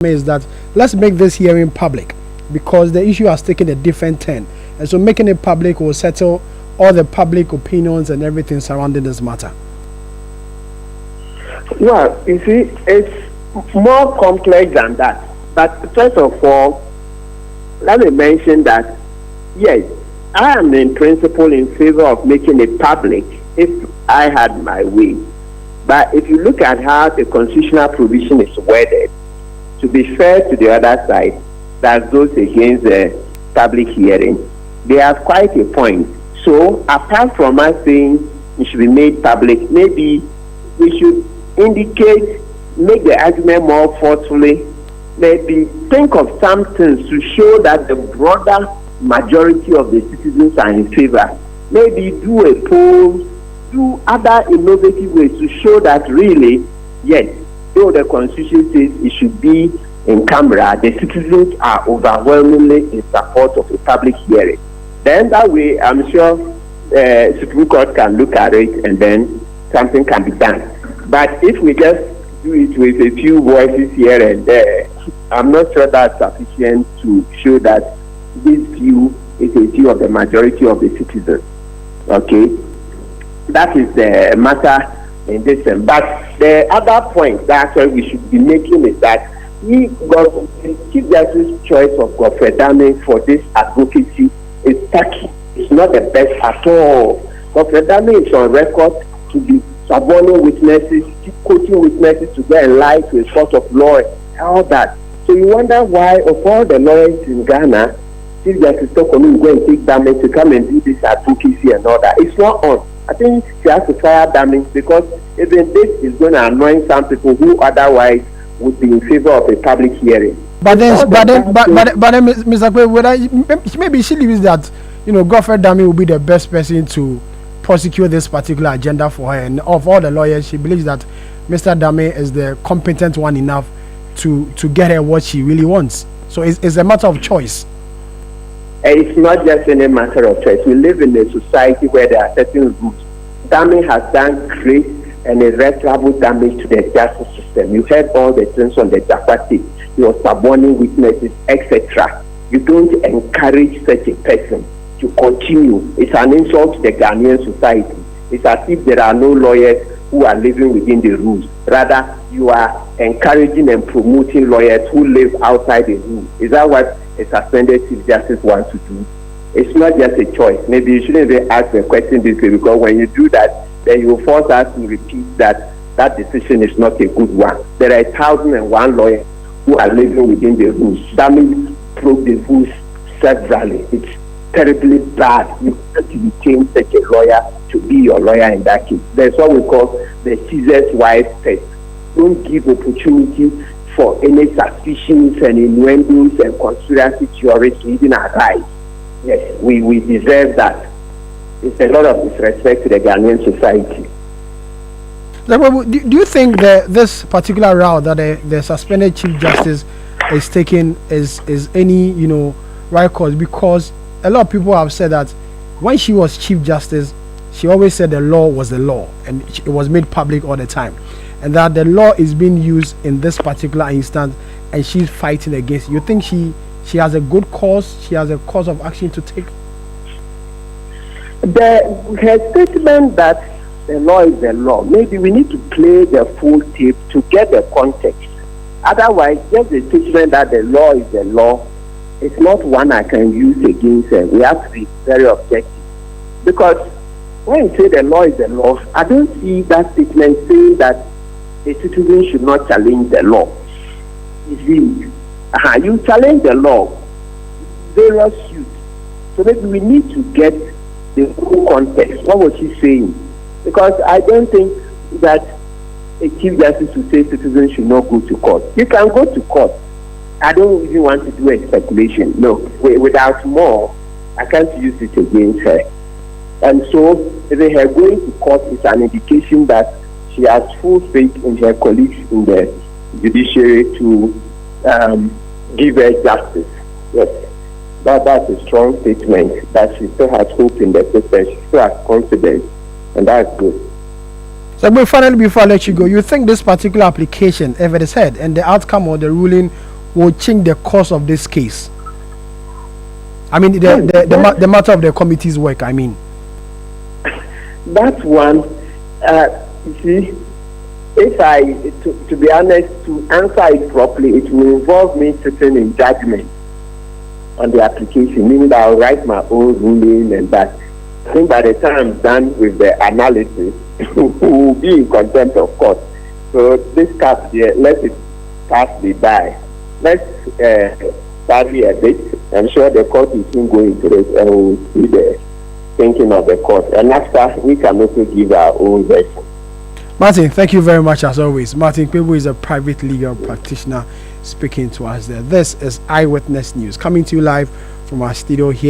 is that let's make this hearing public because the issue has taken a different turn, and so making it public will settle all the public opinions and everything surrounding this matter. Well, you see, it's more complex than that. But first of all, let me mention that yes, I am in principle in favor of making it public if I had my way. But if you look at how the constitutional provision is worded, to be fair to the other side, that goes against the public hearing, they have quite a point. So apart from us saying it should be made public, maybe we should indicate, make the argument more forcefully, maybe think of some things to show that the broader majority of the citizens are in favor. Maybe do a poll, do other innovative ways to show that really, yes, though the constitution says it should be in camera, the citizens are overwhelmingly in support of a public hearing. Then that way, I'm sure Supreme Court can look at it and then something can be done. But if we just do it with a few voices here and there, I'm not sure that's sufficient to show that this view is a view of the majority of the citizens. Okay? That is the matter in this sense. But the other point that we should be making is that we got the Chief Justice's choice of Godfrey Dame for this advocacy is tacky. It's not the best at all. Godfrey Dame is on record to be suborning witnesses, quoting witnesses to go and lie to a court of law, all that. So you wonder why, of all the lawyers in Ghana, Chief Justice Tokomi will go and take Dame to come and do this advocacy and all that. It's not on. I think she has to fire Dame because even this is going to annoy some people who otherwise would be in favor of a public hearing. But then, Mr. Kpebu, maybe she believes that Godfrey Dame will be the best person to prosecute this particular agenda for her, and of all the lawyers, she believes that Mr. Dame is the competent one enough to get her what she really wants. So it's a matter of choice. It's not just any matter of choice. We live in a society where there are certain rules. Dame has done great and irreparable damage to the justice system. You heard all the things on the Japati, your suborning witnesses, etc. You don't encourage such a person to continue. It's an insult to the Ghanaian society. It's as if there are no lawyers who are living within the rules. Rather, you are encouraging and promoting lawyers who live outside the rules. Is that what a suspended Chief Justice wants to do? It's not just a choice. Maybe you shouldn't even ask the question this way, because when you do that, then you will force us to repeat that that decision is not a good one. There are 1,001 lawyers who are living within the rules. That means broke the rules severally. It's terribly bad. You have to retain such a lawyer to be your lawyer in that case. There's what we call the Caesar's wife test. Don't give opportunity for any suspicions and innuendos and conspiracy theories to even arise. Yes, we deserve that. It's a lot of disrespect to the Ghanaian society. Do you think that this particular route that the suspended Chief Justice is taking is any right course? Because a lot of people have said that when she was Chief Justice, she always said the law was the law and it was made public all the time, and that the law is being used in this particular instance and she's fighting against it. You think she has a good cause? She has a cause of action to take? Her statement that the law is the law, maybe we need to play the full tape to get the context. Otherwise, just the statement that the law is the law is not one I can use against her. We have to be very objective. Because when you say the law is the law, I don't see that statement saying that a citizen should not challenge the law. You see, you challenge the law, various suits. So maybe we need to get the full context. What was she saying? Because I don't think that a Chief Justice would say citizens should not go to court. You can go to court. I don't even want to do a speculation. No, without more, I can't use it against her. And so, even her going to court is an indication that she has full faith in her colleagues in the judiciary to give her justice. Yes. That's a strong statement that she still has hope in the system. She still has confidence, and that's good. So, finally, before I let you go, you think this particular application, if it is heard, and the outcome or the ruling will change the course of this case? I mean, the matter of the committee's work, I mean. That's one. You see, if to be honest, to answer it properly, it will involve me sitting in judgment on the application, meaning that I'll write my own ruling and that. I think by the time I'm done with the analysis, we will be in contempt of court. So this case here, let it pass me by. Let's study a bit. I'm sure the court is soon going into it and we'll see the thinking of the court. And after, we can also give our own version. Martin, thank you very much as always. Martin Kpebu is a private legal practitioner speaking to us there. This is Eyewitness News, coming to you live from our studio here